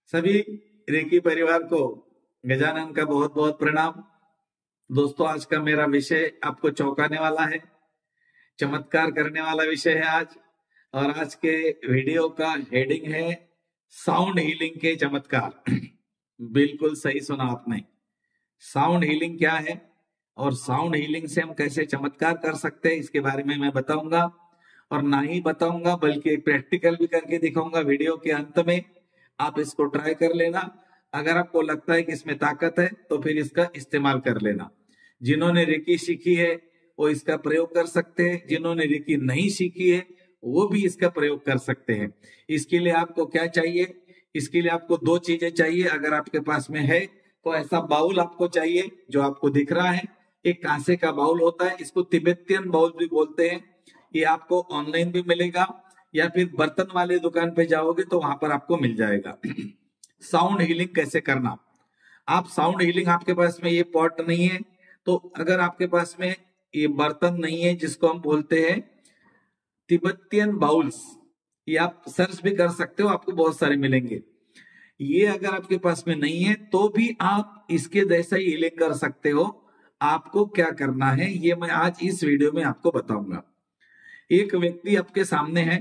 सभी रेकी परिवार को गजानन का बहुत बहुत प्रणाम। दोस्तों, आज का मेरा विषय आपको चौंकाने वाला है, चमत्कार करने वाला विषय है आज। और आज के वीडियो का हेडिंग है साउंड हीलिंग के चमत्कार। बिल्कुल सही सुना आपने। साउंड हीलिंग क्या है और साउंड हीलिंग से हम कैसे चमत्कार कर सकते हैं, इसके बारे में मैं बताऊंगा। और ना ही बताऊंगा बल्कि एक प्रैक्टिकल भी करके दिखाऊंगा वीडियो के अंत में। आप इसको ट्राई कर लेना। अगर आपको लगता है कि इसमें ताकत है तो फिर इसका इस्तेमाल कर लेना। जिन्होंने रेकी सीखी है वो इसका प्रयोग कर सकते हैं, जिन्होंने रेकी नहीं सीखी है वो भी इसका प्रयोग कर सकते हैं। इसके लिए आपको क्या चाहिए? इसके लिए आपको दो चीजें चाहिए। अगर आपके पास में है तो ऐसा बाउल आपको चाहिए जो आपको दिख रहा है। एक कांसे का बाउल होता है, इसको तिब्बतियन बाउल भी बोलते हैं। ये आपको ऑनलाइन भी मिलेगा या फिर बर्तन वाले दुकान पे जाओगे तो वहां पर आपको मिल जाएगा। साउंड हीलिंग कैसे करना? आप साउंड हीलिंग, आपके पास में ये पॉट नहीं है तो अगर आपके पास में ये बर्तन नहीं है जिसको हम बोलते हैं तिब्बतियन बाउल्स, ये आप सर्च भी कर सकते हो, आपको बहुत सारे मिलेंगे। ये अगर आपके पास में नहीं है तो भी आप इसके जैसा ही हीलिंग कर सकते हो। आपको क्या करना है ये मैं आज इस वीडियो में आपको बताऊंगा। एक व्यक्ति आपके सामने है,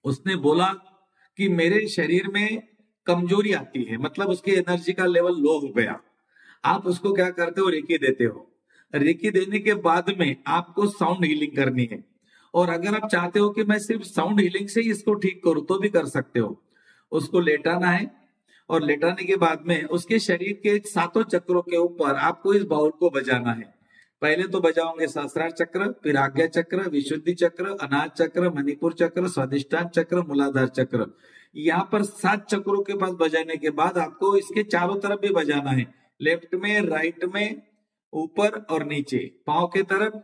उसने बोला कि मेरे शरीर में कमजोरी आती है, मतलब उसकी एनर्जी का लेवल लो हो गया। आप उसको क्या करते हो? रेकी देते हो। रेकी देने के बाद में आपको साउंड हीलिंग करनी है। और अगर आप चाहते हो कि मैं सिर्फ साउंड हीलिंग से ही इसको ठीक करूं तो भी कर सकते हो। उसको लेटाना है और लेटाने के बाद में उसके शरीर के सातों चक्रों के ऊपर आपको इस बाउल को बजाना है। पहले तो बजाओगे सहस्रार चक्र, फिर आज्ञा चक्र, विशुद्धि चक्र, अनाज चक्र, मणिपुर चक्र, स्वादिष्टान चक्र, मूलाधार चक्र। यहाँ पर 7 चक्रों के पास बजाने के बाद आपको इसके चारों तरफ भी बजाना है। लेफ्ट में, राइट में, ऊपर और नीचे, पांव के तरफ,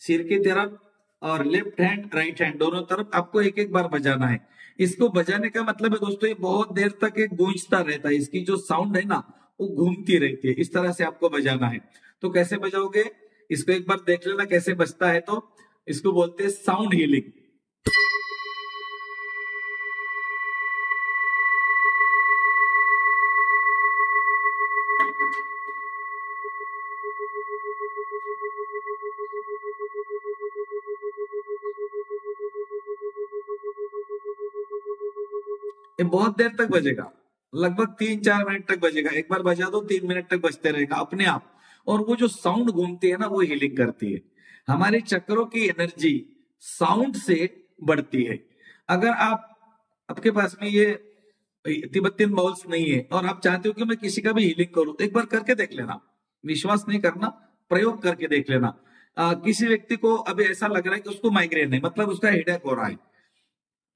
सिर की तरफ और लेफ्ट हैंड राइट हैंड दोनों तरफ आपको एक एक बार बजाना है। इसको बजाने का मतलब है दोस्तों, ये बहुत देर तक एक गूंजता रहता है। इसकी जो साउंड है ना वो घूमती रहती है। इस तरह से आपको बजाना है। तो कैसे बजाओगे इसको एक बार देख लेना कैसे बजता है। तो इसको बोलते हैं साउंड हीलिंग। ये बहुत देर तक बजेगा, लगभग 3-4 मिनट तक बजेगा। एक बार बजा दो 3 मिनट तक बजते रहेगा अपने आप। और वो जो साउंड घूमती है ना वो हीलिंग करती है। हमारे चक्रों की एनर्जी साउंड से बढ़ती है। अगर आपके पास में ये तिब्बतियन बाउल्स नहीं है और आप चाहते हो कि मैं किसी का भी हीलिंग करूं तो एक बार करके देख लेना। विश्वास नहीं करना, प्रयोग करके देख लेना। किसी व्यक्ति को अभी ऐसा लग रहा है कि उसको माइग्रेन है, मतलब उसका हेडेक हो रहा है।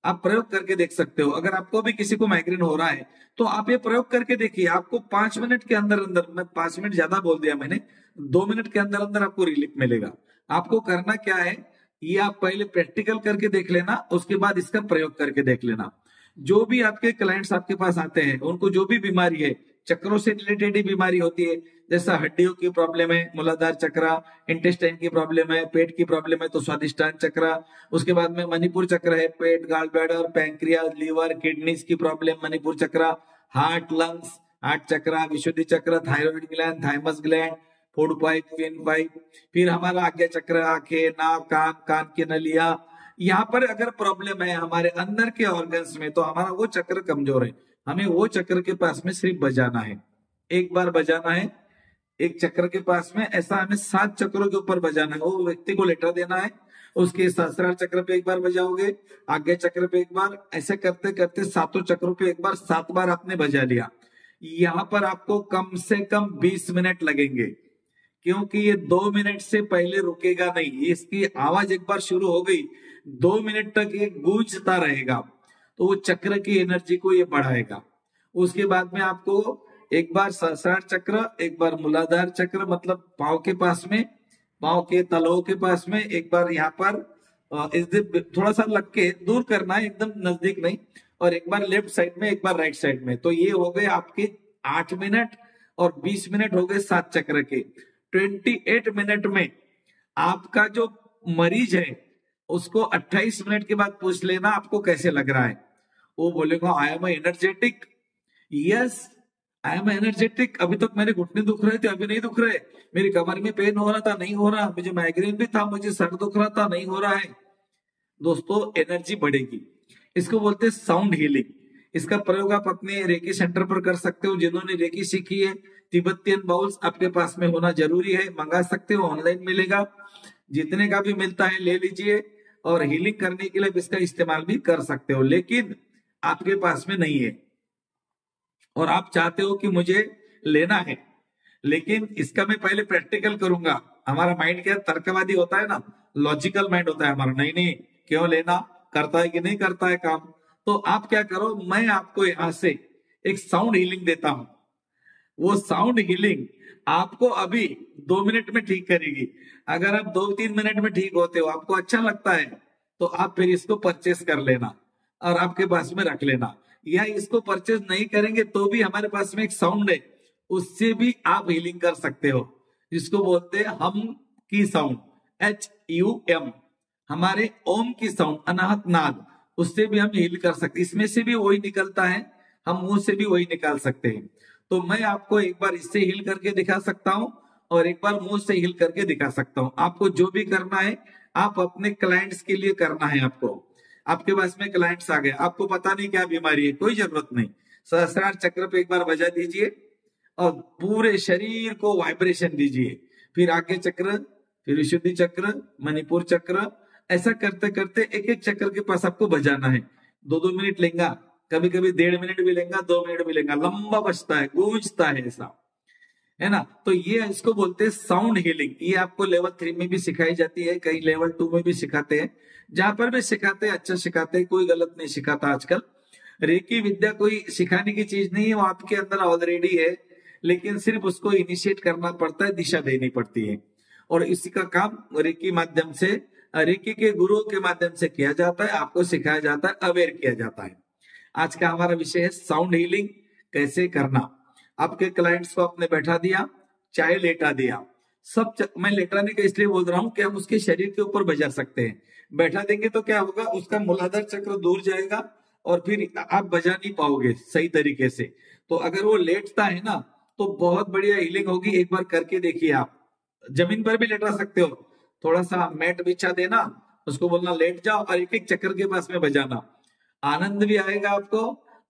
आप प्रयोग करके देख सकते हो। अगर आपको भी किसी को माइग्रेन हो रहा है तो आप ये प्रयोग करके देखिए। आपको 5 मिनट के अंदर अंदर, मैं 5 मिनट ज्यादा बोल दिया मैंने, 2 मिनट के अंदर अंदर आपको रिलीफ मिलेगा। आपको करना क्या है, ये आप पहले प्रैक्टिकल करके देख लेना, उसके बाद इसका प्रयोग करके देख लेना। जो भी आपके क्लाइंट्स आपके पास आते हैं उनको जो भी बीमारी है, चक्रों से रिलेटेड ही बीमारी होती है, जैसा हड्डियों की प्रॉब्लम है मूलाधार चक्र, इंटेस्टाइन की प्रॉब्लम है, पेट की प्रॉब्लम है तो स्वादिष्टान चक्र, उसके बाद में मणिपुर चक्र है, पेट, gall bladder, pancreas, liver, kidneys की प्रॉब्लम मणिपुर चक्र, हार्ट, लंग्स, हार्ट चक्र, विशुद्धि चक्र, thyroid gland, thymus gland, food pipe, फिन पाइप, फिर हमारा आज्ञा चक्र, आंखें, नाक, कान, कान की नलियां। यहाँ पर अगर प्रॉब्लम है हमारे अंदर के ऑर्गन्स में तो हमारा वो चक्र कमजोर है। हमें वो चक्र के पास में सिर्फ बजाना है, एक बार बजाना है। एक चक्र के पास में ऐसा हमें 7 चक्रों के ऊपर बजाना है। वो व्यक्ति को लेटा देना है, उसके सहस्रार चक्र पे एक बार बजाओगे, आज्ञा चक्र पे एक बार, ऐसे करते करते 7 चक्रों पे एक बार, 7 बार आपने बजा लिया। यहाँ पर आपको कम से कम 20 मिनट लगेंगे, क्योंकि ये 2 मिनट से पहले रुकेगा नहीं। इसकी आवाज एक बार शुरू हो गई 2 मिनट तक ये गूंजता रहेगा, तो वो चक्र की एनर्जी को ये बढ़ाएगा। उसके बाद में आपको एक बार सहस्रार चक्र, एक बार मूलाधार चक्र, मतलब पांव के पास में, पांव के तलों के पास में एक बार यहाँ पर थोड़ा सा लग के दूर करना है, एकदम नजदीक नहीं। और एक बार लेफ्ट साइड में, एक बार राइट साइड में। तो ये हो गए आपके 8 मिनट और 20 मिनट हो गए 7 चक्र के। 28 मिनट में आपका जो मरीज है उसको 28 मिनट के बाद पूछ लेना आपको कैसे लग रहा है। वो बोलेगा I am energetic, yes, I am energetic. अभी तक मेरे घुटने दुख रहे थे, अभी नहीं दुख रहे। मेरी कमर में पेन हो रहा था, नहीं हो रहा। मुझे माइग्रेन भी था, मुझे सर दुख रहा था, नहीं हो रहा है। दोस्तों, एनर्जी बढ़ेगी। इसको बोलते हैं साउंड हीलिंग। इसका प्रयोग आप अपने रेकी सेंटर पर कर सकते हो। जिन्होंने रेकी सीखी है, तिब्बतियन बाउल्स आपके पास में होना जरूरी है। मंगा सकते हो, ऑनलाइन मिलेगा। जितने का भी मिलता है ले लीजिए, और हीलिंग करने के लिए इसका इस्तेमाल भी कर सकते हो। लेकिन आपके पास में नहीं है और आप चाहते हो कि मुझे लेना है, लेकिन इसका मैं पहले प्रैक्टिकल करूंगा। हमारा माइंड क्या तर्कवादी होता है ना, लॉजिकल माइंड होता है हमारा। नहीं नहीं, क्यों लेना, करता है कि नहीं करता है काम। तो आप क्या करो, मैं आपको यहां से एक साउंड हीलिंग देता हूं। वो साउंड हीलिंग आपको अभी 2 मिनट में ठीक करेगी। अगर आप 2-3 मिनट में ठीक होते हो, आपको अच्छा लगता है, तो आप फिर इसको परचेस कर लेना और आपके पास में रख लेना। या इसको परचेस नहीं करेंगे तो भी हमारे पास में एक साउंड है, उससे भी आप हीलिंग कर सकते हो, जिसको बोलते हैं हम की साउंड, HUM। हमारे ओम की साउंड, अनाहत नाद, उससे भी हम हील कर सकते। इसमें से भी वही निकलता है, हम मुंह से भी वही निकाल सकते हैं। तो मैं आपको एक बार इससे हील करके दिखा सकता हूं और एक बार मुंह से हील करके दिखा सकता हूं। आपको जो भी करना है, आप अपने क्लाइंट्स के लिए करना है। आपको, आपके पास में क्लाइंट्स आ गए, आपको पता नहीं क्या बीमारी है, कोई जरूरत नहीं। सहस्त्रार चक्र पे एक बार बजा दीजिए और पूरे शरीर को वाइब्रेशन दीजिए। फिर आगे चक्र, फिर विशुद्धि चक्र, मणिपुर चक्र, ऐसा करते करते एक एक चक्र के पास आपको बजाना है। 2-2 मिनट लेगा, कभी कभी 1.5 मिनट भी लेगा, 2 मिनट भी लेगा, लंबा बजता है, गूंजता है, ऐसा है ना। तो ये इसको बोलते हैं साउंड हीलिंग। ये आपको लेवल 3 में भी सिखाई जाती है, कई लेवल 2 में भी सिखाते हैं। जहां पर भी सिखाते हैं अच्छा सिखाते हैं, कोई गलत नहीं सिखाता। आजकल रेकी विद्या कोई सिखाने की चीज नहीं है, वो आपके अंदर ऑलरेडी है, लेकिन सिर्फ उसको इनिशिएट करना पड़ता है, दिशा देनी पड़ती है। और इसी का काम रेकी माध्यम से, रेकी के गुरुओं के माध्यम से किया जाता है, आपको सिखाया जाता है, अवेयर किया जाता है। आज का हमारा विषय है साउंड हीलिंग कैसे करना। आपके क्लाइंट्स को आपने बैठा दिया, चाहे लेटा दिया, मैं लेटाने का इसलिए बोल रहा हूं कि हम उसके शरीर के ऊपर बजा सकते हैं। बैठा देंगे तो क्या होगा, उसका मूलाधार चक्र दूर जाएगा और फिर आप बजा नहीं पाओगे सही तरीके से। तो अगर वो लेटता है ना, तो बहुत बढ़िया हीलिंग होगी। एक बार करके देखिए। आप जमीन पर भी लेटा सकते हो, थोड़ा सा मैट बिछा देना, उसको बोलना लेट जाओ और एक एक चक्कर के पास में बजाना। आनंद भी आएगा आपको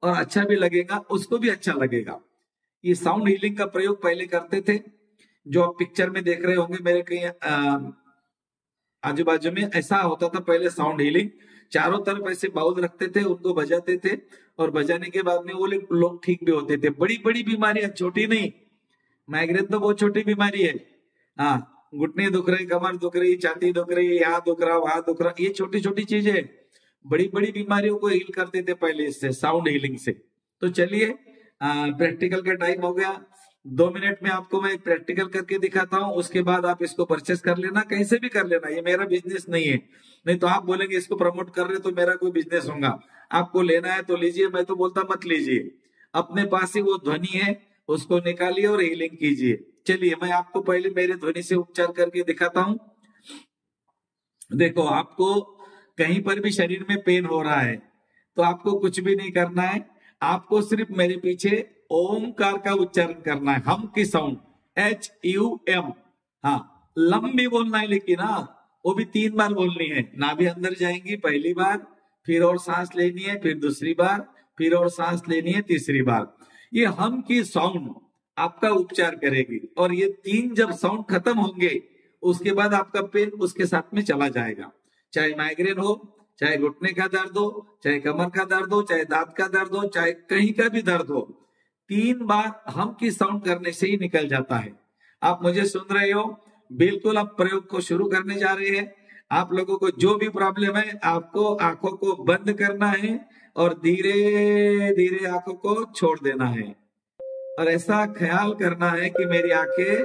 और अच्छा भी लगेगा, उसको भी अच्छा लगेगा। ये साउंड हीलिंग का प्रयोग पहले करते थे, जो आप पिक्चर में देख रहे होंगे मेरे कहीं आजू बाजू में, ऐसा होता था पहले साउंड हीलिंग। चारों तरफ ऐसे बाउल रखते थे, उनको बजाते थे और बजाने के बाद में वो लोग ठीक भी होते थे। बड़ी बड़ी बीमारियां, छोटी नहीं। माइग्रेन तो बहुत छोटी बीमारी है। हाँ, घुटने दुख रहे, कमर दुख रही, छाती दुख रही, यहाँ दुख रहा, वहां दुख रहा, ये छोटी छोटी चीजें। बड़ी बड़ी बीमारियों को हील करते थे पहले इससे, साउंड हीलिंग से। तो चलिए, प्रैक्टिकल का टाइम हो गया। 2 मिनट में आपको मैं प्रैक्टिकल करके दिखाता हूँ, उसके बाद आप इसको परचेस कर लेना, कैसे भी कर लेना। ये मेरा बिजनेस नहीं है, नहीं तो आप बोलेंगे इसको प्रमोट कर रहे तो मेरा कोई बिजनेस होगा। आपको लेना है तो लीजिए, मैं तो बोलता मत लीजिए। अपने पास ही वो ध्वनि है, उसको निकालिए और हीलिंग कीजिए। चलिए, मैं आपको पहले मेरे ध्वनि से उपचार करके दिखाता हूं। देखो, आपको कहीं पर भी शरीर में पेन हो रहा है तो आपको कुछ भी नहीं करना है, आपको सिर्फ मेरे पीछे ओमकार का उच्चारण करना है। हम की साउंड, HUM। हाँ, लंबी बोलना है, लेकिन हाँ, वो भी 3 बार बोलनी है। नाभि अंदर जाएंगी पहली बार, फिर और सांस लेनी है, फिर दूसरी बार, फिर और सांस लेनी है तीसरी बार। ये हम की साउंड आपका उपचार करेगी। और ये 3 जब साउंड खत्म होंगे, उसके बाद आपका पेन उसके साथ में चला जाएगा। चाहे माइग्रेन हो, चाहे घुटने का दर्द हो, चाहे कमर का दर्द हो, चाहे दांत का दर्द हो, चाहे कहीं का भी दर्द हो, 3 बार हम की साउंड करने से ही निकल जाता है। आप मुझे सुन रहे हो, बिल्कुल आप प्रयोग को शुरू करने जा रहे हैं। आप लोगों को जो भी प्रॉब्लम है, आपको आंखों को बंद करना है और धीरे धीरे आंखों को छोड़ देना है और ऐसा ख्याल करना है कि मेरी आंखें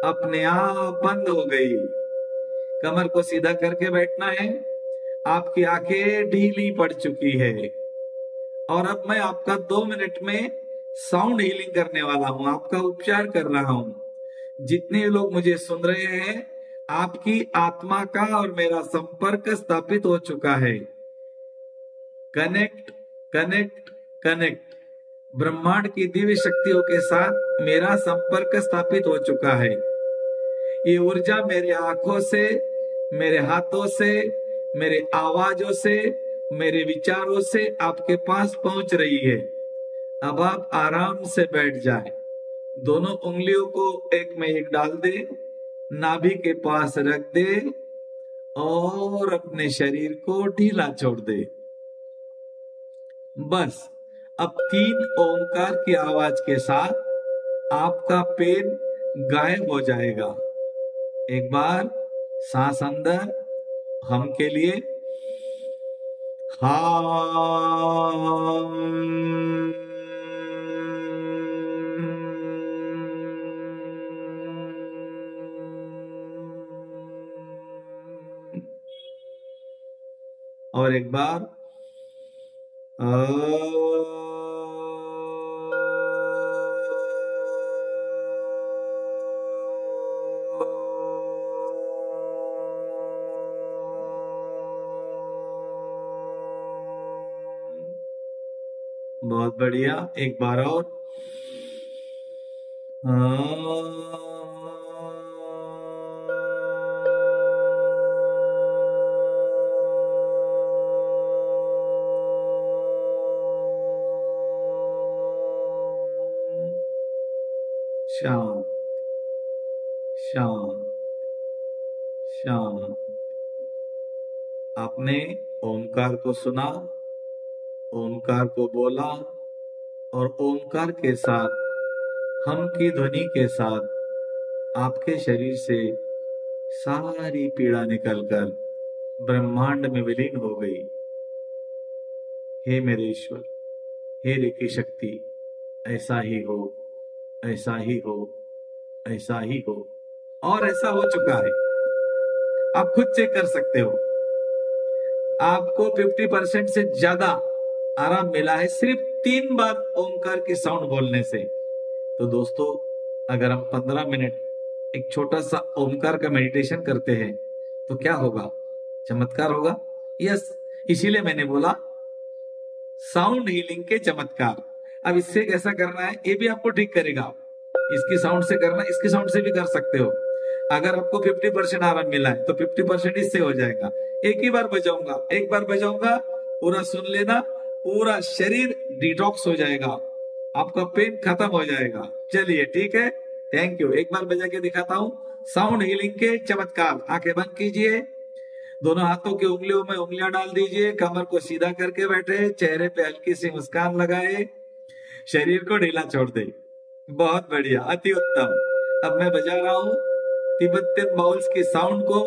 अपने आप बंद हो गई। कमर को सीधा करके बैठना है, आपकी आंखें ढीली पड़ चुकी है। और अब मैं आपका 2 मिनट में साउंड हीलिंग करने वाला हूं, आपका उपचार कर रहा हूं। जितने लोग मुझे सुन रहे हैं, आपकी आत्मा का और मेरा संपर्क स्थापित हो चुका है। Connect, connect, connect. ब्रह्मांड की दिव्य शक्तियों के साथ मेरा संपर्क स्थापित हो चुका है। ये ऊर्जा मेरे आंखों से, मेरे हाथों से, मेरे आवाजों से, मेरे विचारों से आपके पास पहुंच रही है। अब आप आराम से बैठ जाए, दोनों उंगलियों को एक में एक डाल दे, नाभि के पास रख दे और अपने शरीर को ढीला छोड़ दे। बस अब 3 ओंकार की आवाज के साथ आपका पेन गायब हो जाएगा। एक बार सांस अंदर, हम के लिए और एक बार बहुत बढ़िया, एक बार और शांत शांत शांत। आपने ओंकार को सुना, ओंकार को बोला और ओंकार के साथ, हम की ध्वनि के साथ आपके शरीर से सारी पीड़ा निकलकर ब्रह्मांड में विलीन हो गई। हे मेरे ईश्वर, हे रेकी शक्ति, ऐसा ही हो, ऐसा ही हो, ऐसा ही हो। और ऐसा हो चुका है। आप खुद चेक कर सकते हो। आपको 50% से ज्यादा आराम मिला है सिर्फ 3 बार ओंकार की साउंड बोलने से। तो दोस्तों, अगर हम 15 मिनट एक छोटा सा ओंकार का मेडिटेशन करते हैं तो क्या होगा? चमत्कार होगा। यस, इसीलिए मैंने बोला साउंड हीलिंग के चमत्कार। अब इससे कैसा करना है ये भी आपको ठीक करेगा। इसकी साउंड से करना, इसकी साउंड से भी कर सकते हो। अगर आपको 50% आराम मिला है तो 50% इससे हो जाएगा। एक ही बार बजाऊंगा, एक बार बजाऊंगा, पूरा सुन लेना, पूरा शरीर डिटॉक्स हो जाएगा, आपका पेन खत्म हो जाएगा। चलिए ठीक है, थैंक यू। एक बार बजा के दिखाता हूं साउंड हीलिंग के चमत्कार। आंखें बंद कीजिए, दोनों हाथों की उंगलियों में उंगलियां डाल दीजिए, कमर को सीधा करके बैठे, चेहरे पे हल्की सी मुस्कान लगाए, शरीर को ढीला छोड़ दे। बहुत बढ़िया, अति उत्तम। अब मैं बजा रहा हूं तिब्बतियन बाउल्स की साउंड को।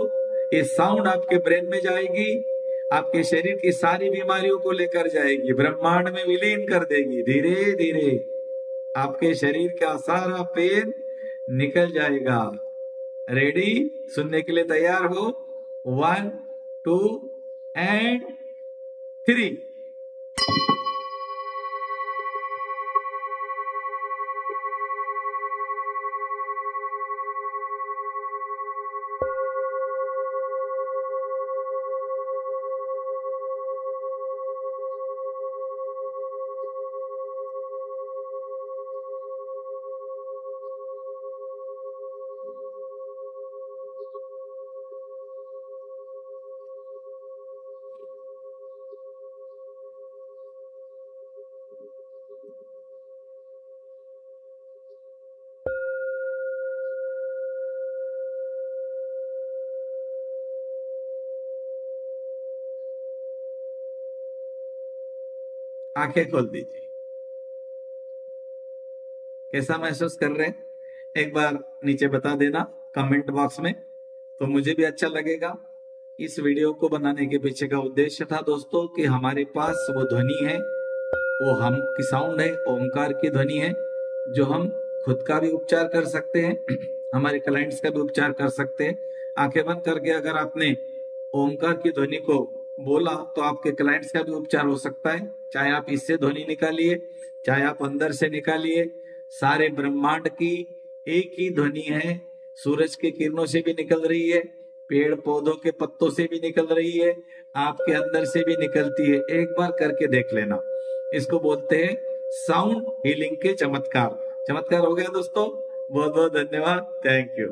ये साउंड आपके ब्रेन में जाएगी, आपके शरीर की सारी बीमारियों को लेकर जाएगी, ब्रह्मांड में विलीन कर देगी। धीरे धीरे आपके शरीर का सारा पेन निकल जाएगा। रेडी? सुनने के लिए तैयार हो? 1 2 एंड 3। आंखें खोल दीजिए। कैसा महसूस कर रहे हैं? एक बार नीचे बता देना कमेंट बॉक्स में, तो मुझे भी अच्छा लगेगा। इस वीडियो को बनाने के पीछे का उद्देश्य था दोस्तों कि हमारे पास वो ध्वनि है, वो हम की साउंड है, ओंकार की ध्वनि है, जो हम खुद का भी उपचार कर सकते हैं, हमारे क्लाइंट्स का भी उपचार कर सकते हैं। आंखें बंद करके अगर आपने ओंकार की ध्वनि को बोला तो आपके क्लाइंट्स का भी उपचार हो सकता है। चाहे आप इससे ध्वनि निकालिए, चाहे आप अंदर से निकालिए, सारे ब्रह्मांड की एक ही ध्वनि है। सूरज की किरणों से भी निकल रही है, पेड़ पौधों के पत्तों से भी निकल रही है, आपके अंदर से भी निकलती है। एक बार करके देख लेना। इसको बोलते हैं साउंड हीलिंग के चमत्कार। चमत्कार हो गया दोस्तों, बहुत बहुत धन्यवाद, थैंक यू।